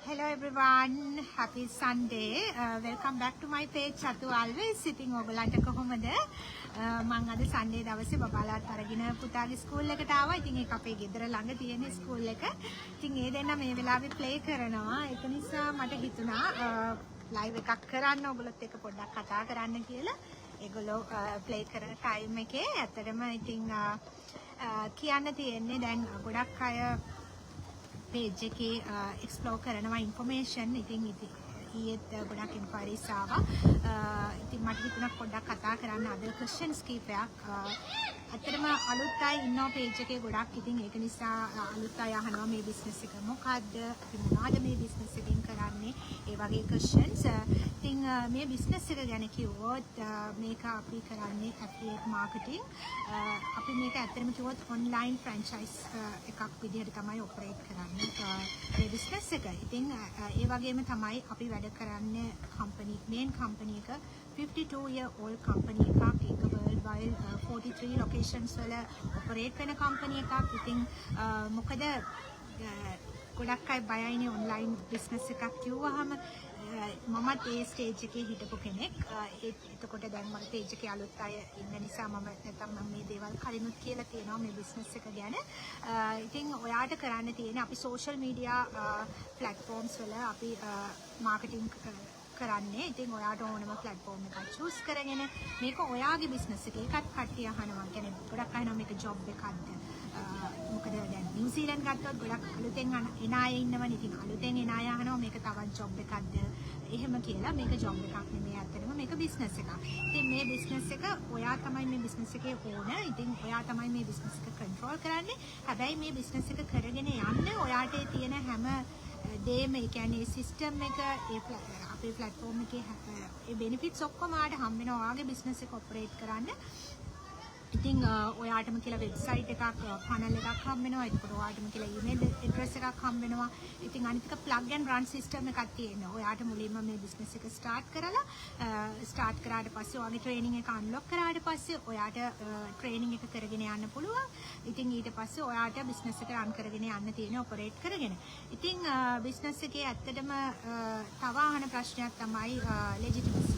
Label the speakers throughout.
Speaker 1: Hello everyone, happy Sunday. Welcome back to my page Chatu always sitting ඔයගලන්ට කොහොමද? මම අද Sunday දවසේ බබාලාත් අරගෙන පුතාගේ ස්කූල් එකට ආවා. ඉතින් ඒක අපේ ගෙදර ළඟ තියෙන ස්කූල් එක. ඉතින් ඒ දෙන්න මේ වෙලාවේ ප්ලේ කරනවා. ඒක නිසා මට හිතුණා ලයිව් එකක් කරන්න ඔයගොල්ලොත් එක්ක පොඩ්ඩක් කතා කරන්න කියලා. ඒගොල්ලෝ ප්ලේ කරන ටයිම් එකේ ඇත්තටම ඉතින් කියන්න තියෙන්නේ දැන් ගොඩක් අය page එකේ explore කරනවා information ඉතින් ඊයේත් ගොඩක් inquiries ආවා. ඉතින් මට හිතුණා පොඩ්ඩක් කතා කරන්න අද questions කීපයක්. අතරම අලුත් අය ඉන්නවා page එකේ ගොඩක්. ඉතින් ඒක නිසා අලුත් අය අහනවා මේ business එක මොකද්ද? අපි මොනවද මේ business එකෙන් කරන්නේ? ඒ වගේ questions. ඉතින් මේ business එක ගැන කිව්වොත් මේක අපි කරන්නේ affiliate marketing. අපි මේක ඇත්තටම කිව්වොත් online franchise එකක් විදිහට තමයි operate කරන්නේ. මේ business එක. ඉතින් ඒ වගේම තමයි අපි වැඩ කරන්නේ main company එක 52 year old company එකක්. ඒක worldwide 43 locations වල operate වෙන company එකක්. ඉතින් මොකද ගොඩක් අය බයයිනේ online business එකක් කිව්වහම මමත් ඒ ස්ටේජ් එකේ හිටපු කෙනෙක්. එතකොට දැන් මගේ page එකේ අලුත් අය ඉන්න නිසා මම නැත්තම් මේ දේවල් කලිනුත් කියලා තියෙනවා මේ business එක ගැන. ඉතින් ඔයාට කරන්න තියෙන්නේ අපි social media platforms වල අපි marketing කරන්නේ. ඉතින් ඔයාට ඕනම platform එකක් choose කරගෙන මේක ඔයාගේ business එක. ඒකත් කට්ටිය අහනවා. කියන්නේ ගොඩක් අහනවා මේක job එකක්ද? මොකද දැන් නිව්සීලන්ත ගත්තොත් ගොඩක් අලුතෙන් එන අය ඉන්නවනේ. ඉතින් අලුතෙන් එන අය අහනවා මේක තවත් job එකක්ද? එහෙම කියලා මේක job එකක් නෙමෙයි ඇත්තටම මේක business එකක්. ඉතින් මේ business එක ඔයා තමයි මේ business එකේ owner. ඉතින් ඔයා තමයි මේ business එක control කරන්නේ. හැබැයි මේ business එක කරගෙන යන්න ඔයාට තියෙන හැම දේම ඒ කියන්නේ system එක අපේ platform එකේ ඒ benefits ඔක්කොම ආට හම් වෙනවා ඔයාගේ business එක operate කරන්න. ඉතින් ඔයාටම කියලා වෙබ්සයිට් එකක් panel එකක් හම් වෙනවා. ඒකට ඔයාටම කියලා email address එකක් හම් වෙනවා. ඉතින් අනිත් එක plug and run system එකක් තියෙනවා. ඔයාට මුලින්ම මේ business එක start කරාට පස්සේ ඔයාගේ training එක unlock කරාට පස්සේ ඔයාට training එක කරගෙන යන්න පුළුවන්. ඉතින් ඊට පස්සේ ඔයාට business එක run කරගෙන යන්න තියෙන operate කරගෙන. ඉතින් business එකේ ඇත්තටම තව අහන ප්‍රශ්නයක් තමයි legitimacy.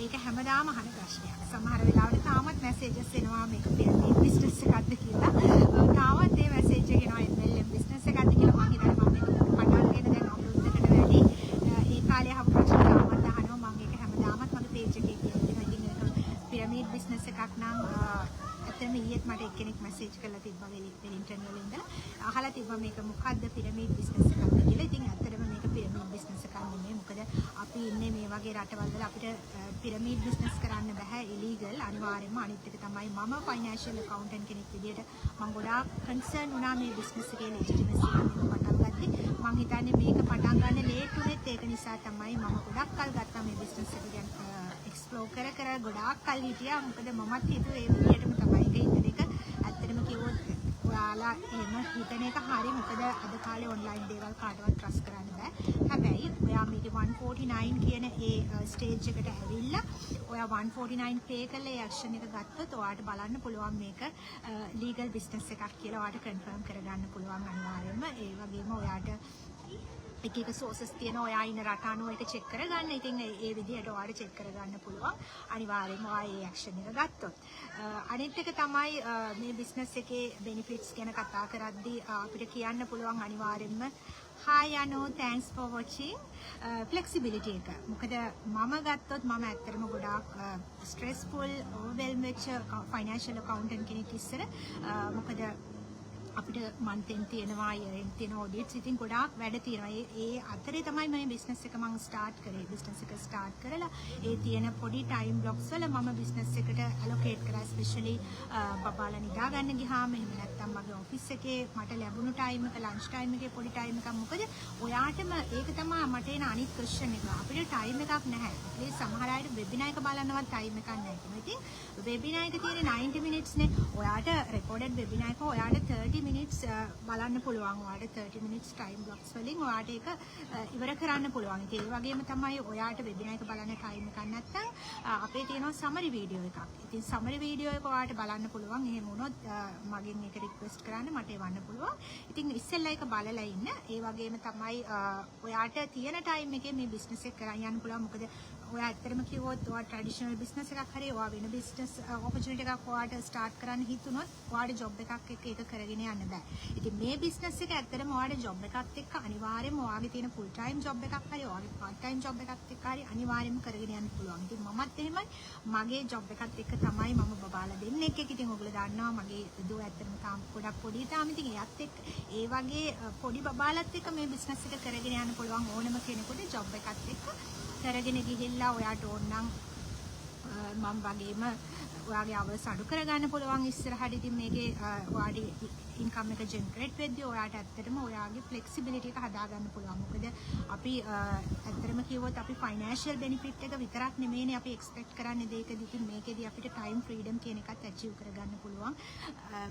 Speaker 1: ඒක හැමදාම අහන ප්‍රශ්නයක්. සමහර වෙලාවට තාමත් messages එනවා මේක pyramid business එකක්ද කියලා. තාමත් මේ message එක එනවා MLM business එකක්ද කියලා. මම හිතන්නේ මම මේක පටන් ගෙන දැන් අවුරුද්දකට වැඩි. ඒ කාලේ අහපු ප්‍රශ්න තාමත් අහනවා. මම ඒක හැමදාමත් මගේ page එකේ කියනවා. ඉතින් ඒක pyramid business එකක් නම් ඇත්තටම ඊයේත් මට එක්කෙනෙක් message කරලා තිබ්බා වෙලින්ටන් වල ඉඳලා. අහලා තිබ්බා මේක මොකද්ද pyramid business එකක්ද කියලා. ඉතින් ඇත්තටම මේක pyramid business එකක් නෙමෙයි. මොකද අපි ඉන්නේ මේ වගේ රටවල් වල අපිට pyramid business කරන්න බෑ illegal අනිවාර්යයෙන්ම. අනිත් එක තමයි මම financial accountant කෙනෙක් විදිහට මම ගොඩාක් concern වුණා මේ business එකේ legitimacy එක පටන් ගත්තේ. මම හිතන්නේ මේක පටන් ගන්න late උනේත් ඒක නිසා තමයි මම ගොඩක් කල් ගත්තා මේ business එක ගැන explore කර ගොඩාක් කල් හිටියා. මොකද මමත් හිතුවේ ඒ විදිහටම තමයි ඒක ඉන්න එක. ඇත්තටම කිව්වොත් ඔයාලා එහෙම හිතන එක හරි. මොකද අද කාලේ online දේවල් කාටවත් trust කරන්න බෑ. හැබැයි ඔයා මේක 149 කියන ඒ ස්ටේජ් එකට ඇවිල්ලා ඔයා 149 pay කරලා ඒ action එක ගත්තොත් ඔයාට බලන්න පුළුවන් මේක legal business එකක් කියලා ඔයාට confirm කරගන්න පුළුවන් අනිවාර්යයෙන්ම. ඒ වගේම ඔයාට එක sources තියෙනවා. ඔයා ඉන්න රට අනුව ඒක check කරගන්න. ඉතින් ඒ විදිහට ඔයාට check කරගන්න පුළුවන්. අනිවාර්යයෙන්ම ඔයා ඒ action එක ගත්තොත්. අනිත් එක තමයි මේ business එකේ benefits ගැන කතා කරද්දී අපිට කියන්න පුළුවන් අනිවාර්යයෙන්ම hi Anu, thanks for watching. Flexibility එක. මොකද මම ගත්තොත් මම ඇත්තටම ගොඩාක් stressful overwhelmed වෙච්ච financial accountant කෙනෙක් ඉස්සර. මොකද අපිට month end තියෙනවා, year end තියෙනවා, audits ඉතින් ගොඩාක් වැඩ තියෙනවා. ඒ අතරේ තමයි මේ business එක මම start කරේ. business එක start කරලා ඒ තියෙන පොඩි time blocks වල මම business එකට allocate කරා. especially බබාලා නිදා ගන්න ගියාම එහෙම නැත්නම් මගේ office එකේ මට ලැබුණු time එක lunch time එකේ පොඩි time එකක්. මොකද ඔයාටම ඒක තමයි මට එන අනිත් question එක. අපිට time එකක් නැහැ. ඒ සමහර අයට webinar එක බලන්නවත් time එකක් නැහැ. ඉතින් webinar එක තියෙන්නේ 90 minutes නේ. ඔයාට recorded webinar එක ඔයාට 30 30 minutes බලන්න පුළුවන්. ඔයාලට 30 minutes time blocks වලින් ඔයාලට ඒක ඉවර කරන්න පුළුවන්. ඒ වගේම තමයි ඔයාලට webinar එක බලන්න time එකක් නැත්නම් අපේ තියෙනවා summary video එකක්. ඉතින් summary video එක ඔයාලට බලන්න පුළුවන්. එහෙම වුණොත් මගෙන් ඒක request කරන්න මට එවන්න පුළුවන්. ඉතින් ඉස්සෙල්ලා ඒක බලලා ඉන්න. ඒ වගේම තමයි ඔයාලට තියෙන time එකේ මේ business එක කරන් යන්න පුළුවන්. මොකද ඔයා ඇත්තටම කිව්වොත් ඔයා ට්‍රැඩිෂනල් බිස්නස් එකක් හරි ඔයා වෙන බිස්නස් ඔපචුනිටි එකක් ඔයාට ස්ටාර්ට් කරන්න හිතුනොත් ඔයාට ජොබ් එකක් එක්ක ඒක කරගෙන යන්න බෑ. ඉතින් මේ බිස්නස් එක ඇත්තටම ඔයාට ජොබ් එකත් එක්ක අනිවාර්යයෙන්ම ඔයාගේ තියෙන ෆුල් ටයිම් ජොබ් එකක් හරි ඔයාගේ පාර්ට් ටයිම් ජොබ් එකත් එක්ක හරි අනිවාර්යයෙන්ම කරගෙන යන්න පුළුවන්. ඉතින් මමත් එහෙමයි. මගේ ජොබ් එකත් එක්ක තමයි මම බබාලා දෙන්නෙක් එක්ක. ඉතින් ඔයගොල්ලෝ දන්නවා මගේ දුව ඇත්තටම තාම පොඩක් පොඩි තාම. ඉතින් එයත් එක්ක ඒ වගේ පොඩි බබාලත් එක්ක මේ බිස්නස් එක කරගෙන යන්න පුළුවන් ඕනම කෙනෙකුට ජොබ් එකත් එක්ක කරගෙන ගිහිල්ලා ඔයාට ඕන නම් මම වගේම ඔයාගේ අවර්ස් අඩු කරගන්න පුළුවන් ඉස්සරහට. ඉතින් මේකේ ඔයාගේ ඉන්කම් එක ජෙනරේට් වෙද්දී ඔයාට ඇත්තටම ඔයාගේ ෆ්ලෙක්සිබිලිටි එක හදාගන්න පුළුවන්. මොකද අපි ඇත්තටම කිව්වොත් අපි ෆයිනෑන්ෂියල් බෙනිෆිට් එක විතරක් නෙමෙයිනේ අපි එක්ස්පෙක්ට් කරන්නේ දෙයකදී. ඉතින් මේකෙදී අපිට ටයිම් ෆ්‍රීඩම් කියන එකත් ඇචීව් කරගන්න පුළුවන්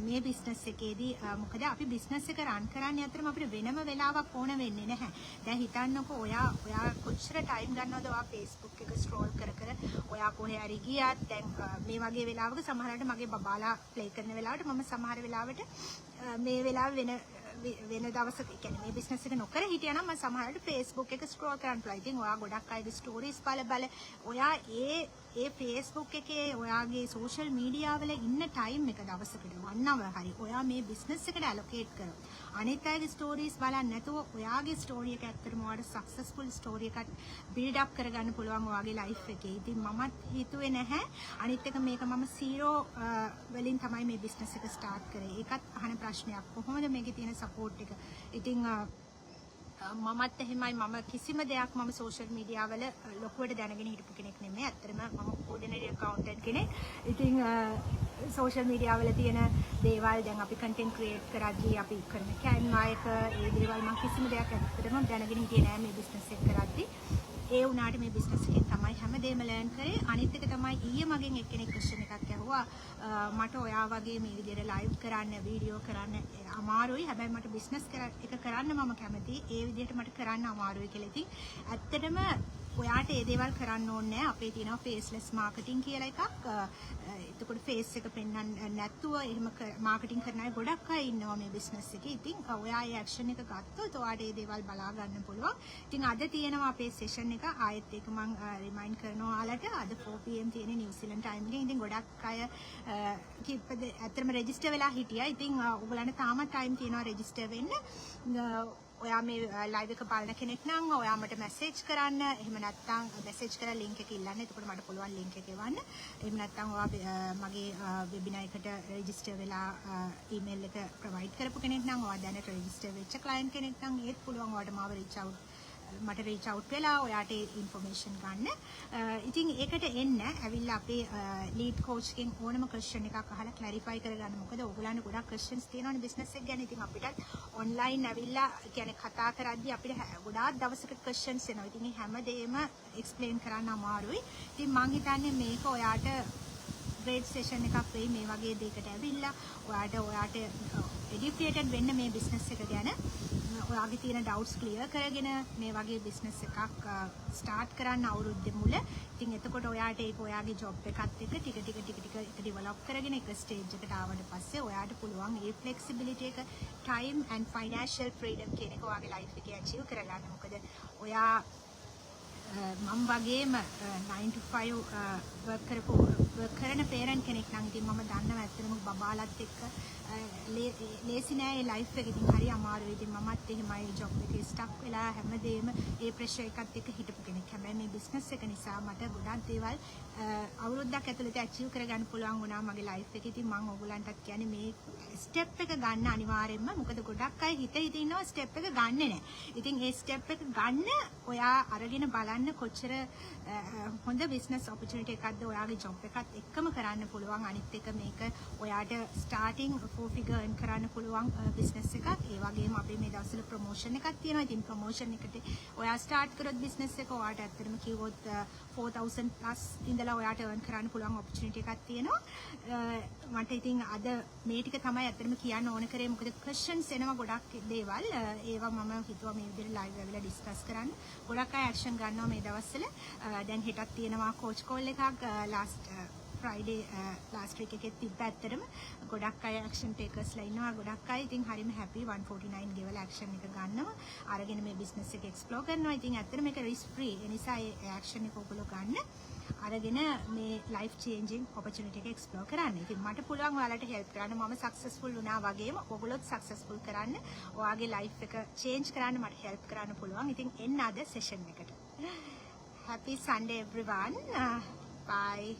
Speaker 1: මේ බිස්නස් එකේදී. මොකද අපි බිස්නස් එක රන් කරන්නේ ඇත්තටම අපිට වෙනම වෙලාවක් ඕන වෙන්නේ නැහැ. දැන් හිතන්නකෝ ඔයා කොච්චර ටයිම් ගන්නවද ඔයා Facebook එක ස්ක්‍රෝල් කර කර ඔයා කොහේ හරි ගියත් දැන් මේ වගේ වෙලාවක සමහරවිට මගේ බබාලා ප්ලේ කරන වෙලාවට මම සමහර වෙලාවට මේ වෙලාව වෙන දවසක කියන්නේ මේ බිස්නස් එක නොකර හිටියා නම් මම සමහරවිට Facebook එක ස්ක්‍රෝල් කරන්න පුළුවන්. ඉතින් ඔයා ගොඩක් අයගේ ස්ටෝරීස් බල ඔයා ඒ Facebook එකේ ඔයාගේ සෝෂල් මීඩියා වල ඉන්න ටයිම් එක දවසකට 1 hour හරි ඔයා මේ බිස්නස් එකට ඇලොකේට් කරොත් අනිත් අයගේ ස්ටෝරීස් බලන්න නැතුව ඔයාගේ ස්ටෝරි එක ඇත්තටම ඔයාට සක්සස්ෆුල් ස්ටෝරි එකක් බිල්ඩ් අප් කරගන්න පුළුවන් ඔයාගේ ලයිෆ් එකේ. ඉතින් මමත් හිතුවේ නැහැ. අනිත් එක මේක මම 0 වලින් තමයි මේ බිස්නස් එක ස්ටාර්ට් කරේ. ඒකත් අහන ප්‍රශ්නයක්. කොහොමද මේකේ තියෙන සපෝට් එක? ඉතින් මමත් එහෙමයි. මම කිසිම දෙයක් මම සෝෂල් මීඩියා වල ලොකුවට දැනගෙන හිටපු කෙනෙක් නෙමෙයි. ඇත්තටම මම ඕඩිනරි අකවුන්ටන්ට් කෙනෙක්. ඉතින් සෝෂල් මීඩියා වල තියෙන දේවල් දැන් අපි කන්ටෙන්ට් ක්‍රියේට් කරද්දී අපි කරන කැන්වා එක ඒ දේවල් මම කිසිම දෙයක් ඇත්තටම දැනගෙන හිටියේ නෑ මේ බිස්නස් එක කරද්දී. ඒ වුණාට මේ බිස්නස් එකෙන් තමයි හැමදේම ලර්න් කරේ. අනිත් එක තමයි ඊයේ මගෙන් එක්කෙනෙක් ක්වෙස්චන් එකක් ඇහුවා මට ඔයා වගේ මේ විදිහට ලයිව් කරන්න වීඩියෝ කරන්න අමාරුයි. හැබැයි මට බිස්නස් එක කරන්න මම කැමතියි. ඒ විදිහට මට කරන්න අමාරුයි කියලා. ඉතින් ඇත්තටම ඔයාට ඒ දේවල් කරන්න ඕනේ නැහැ. අපේ තියෙනවා ෆේස්ලෙස් මාකටිං කියලා එකක්. එතකොට ෆේස් එක පෙන්වන්න නැතුව එහෙම මාකටිං කරන අය ගොඩක් අය ඉන්නවා මේ බිස්නස් එකේ. ඉතින් ඔයා ඒ ඇක්ෂන් එක ගත්තොත් ඔයාට ඒ දේවල් බලා ගන්න පුළුවන්. ඉතින් අද තියෙනවා අපේ සෙෂන් එක. ආයෙත් ඒක මම රිමයින්ඩ් කරනවා ඔයාලට. අද 4 PM තියෙන නිව්සීලන්ත ටයිම් එකෙන්. ඉතින් ගොඩක් අය කිව්පද ඇත්තටම රෙජිස්ටර් වෙලා හිටියා. ඉතින් ඔයගලන්ට තාමත් ටයිම් තියෙනවා රෙජිස්ටර් වෙන්න. ඔයා මේ ලයිව් එක බලන කෙනෙක් නම් ඔයා මට මැසේජ් කරන්න. එහෙම නැත්නම් මැසේජ් කරලා ලින්ක් එක ඉල්ලන්න. එතකොට මට පුළුවන් ලින්ක් එක එවන්න. එහෙම නැත්නම් ඔයා මගේ වෙබිනාර් එකට රෙජිස්ටර් වෙලා ඊමේල් එක ප්‍රොවයිඩ් කරපු කෙනෙක් නම් ඔයා දැනට රෙජිස්ටර් වෙච්ච ක්ලයන්ට් කෙනෙක් නම් ඒත් පුළුවන් ඔයාට මාව මට රීච් අවුට් වෙලා ඔයාට ඉන්ෆර්මේෂන් ගන්න. ඉතින් ඒකට එන්න ඇවිල්ලා අපේ ලීඩ් කෝච් කෙන් ඕනම ක්වෙස්චන් එකක් අහලා ක්ලැරිෆයි කරගන්න. මොකද ඔයගොල්ලන්ට ගොඩක් ක්වෙස්චන්ස් තියෙනවනේ බිස්නස් එක ගැන. ඉතින් අපිටත් ඔන්ලයින් ඇවිල්ලා කියන්නේ කතා කරද්දී අපිට ගොඩාක් දවසකට ක්වෙස්චන්ස් එනවා. ඉතින් මේ හැමදේම එක්ස්ප්ලেইন කරන්න අමාරුයි. ඉතින් මම හිතන්නේ මේක ඔයාට ග්‍රේඩ් සෙෂන් එකක් වෙයි මේ වගේ දෙයකට ඇවිල්ලා ඔයාට එඩියුකේටඩ් වෙන්න මේ බිස්නස් එක ගැන. ඔයාගේ තියෙන ඩවුට්ස් ක්ලියර් කරගෙන මේ වගේ බිස්නස් එකක් ස්ටාර්ට් කරන්න අවුරුද්දේ මුල. ඉතින් එතකොට ඔයාට ඒක ඔයාගේ ජොබ් එකත් එක්ක ටික ටික ඩෙවලොප් කරගෙන එක ස්ටේජ් එකට ආවට පස්සේ ඔයාට පුළුවන් ඒ ෆ්ලෙක්සිබිලිටි එක ටයිම් ඇන්ඩ් ෆයිනෑන්ෂියල් ෆ්‍රීඩම් කියන එක ඔයාගේ ලයිෆ් එකේ අචීව් කරගන්න. මොකද ඔයා මම වගේම 9 to 5 වර්ක් කරන පේරන්ට් කෙනෙක් නම් ඉතින් මම දන්නවා ඇත්තටම බබාලත් එක්ක ලේසි නෑ ඒ ලයිෆ් එක. ඉතින් හරි අමාරුයි. ඉතින් මමත් එහෙමයි ජොබ් එකේ ස්ටක් වෙලා හැමදේම ඒ ප්‍රෙෂර් එකත් එක්ක හිටපු කෙනෙක්. හැබැයි මේ බිස්නස් එක නිසා මට ගොඩක් දේවල් අවුරුද්දක් ඇතුළත ඇචීව් කරගන්න පුළුවන් වුණා මගේ ලයිෆ් එකේ. ඉතින් මම ඕගොල්ලන්ටත් කියන්නේ මේ ස්ටෙප් එක ගන්න අනිවාර්යෙන්ම. මොකද ගොඩක් අය හිත ඉන්නවා ස්ටෙප් එක ගන්නෙ නෑ. ඉතින් ඒ ස්ටෙප් එක ගන්න ඔයා අරගෙන බලන්න කොච්චර හොඳ බිස්නස් ඔපචුනිටි එකක්ද ඔයාගේ ජොබ් එකත් එක්කම කරන්න පුළුවන්. අනිත් එක මේක ඔයාට ස්ටාර්ටින් 4 figure earn කරන්න පුළුවන් බිස්නස් එකක්. ඒ වගේම අපි මේ දවස්වල ප්‍රොමෝෂන් එකක් තියෙනවා. ඉතින් ප්‍රොමෝෂන් එකට ඔයා ස්ටාර්ට් කරොත් බිස්නස් එක ඔයාට ඇත්තටම කිව්වොත් 4000 plus ඉඳලා ඔයාට earn කරන්න පුළුවන් ඔපචුනිටි එකක් තියෙනවා. මට ඉතින් අද මේ ටික තමයි ඇත්තටම කියන්න ඕන කරේ මොකද questions එනවා ගොඩක් දේවල්. ඒවා මම හිතුවා මේ විදිහට live වෙලා ඩිස්කස් කරන්න. ගොඩක් අය action ගන්නවා මේ දවස්වල. දැන් හෙටත් තියෙනවා coach call එකක් last Friday last week එකේ තිබ්බ ඇත්තටම ගොඩක් අය action takers ලා ඉන්නවා. ගොඩක් අය ඉතින් හරිම happy 149 ගෙවලා action එක ගන්නවා. අරගෙන මේ business එක explore කරනවා. ඉතින් ඇත්තටම මේක risk free. ඒ නිසා ඒ action එක ඔයගොල්ලෝ ගන්න. අරගෙන මේ life changing opportunity එක explore කරන්න. ඉතින් මට පුළුවන් ඔයාලට help කරන්න. මම successful වුණා වගේම ඔයගොල්ලොත් successful කරන්න. ඔයාගේ life එක change කරන්න මට help කරන්න පුළුවන්. ඉතින් එන්න අද session එකට. Happy Sunday everyone. Bye.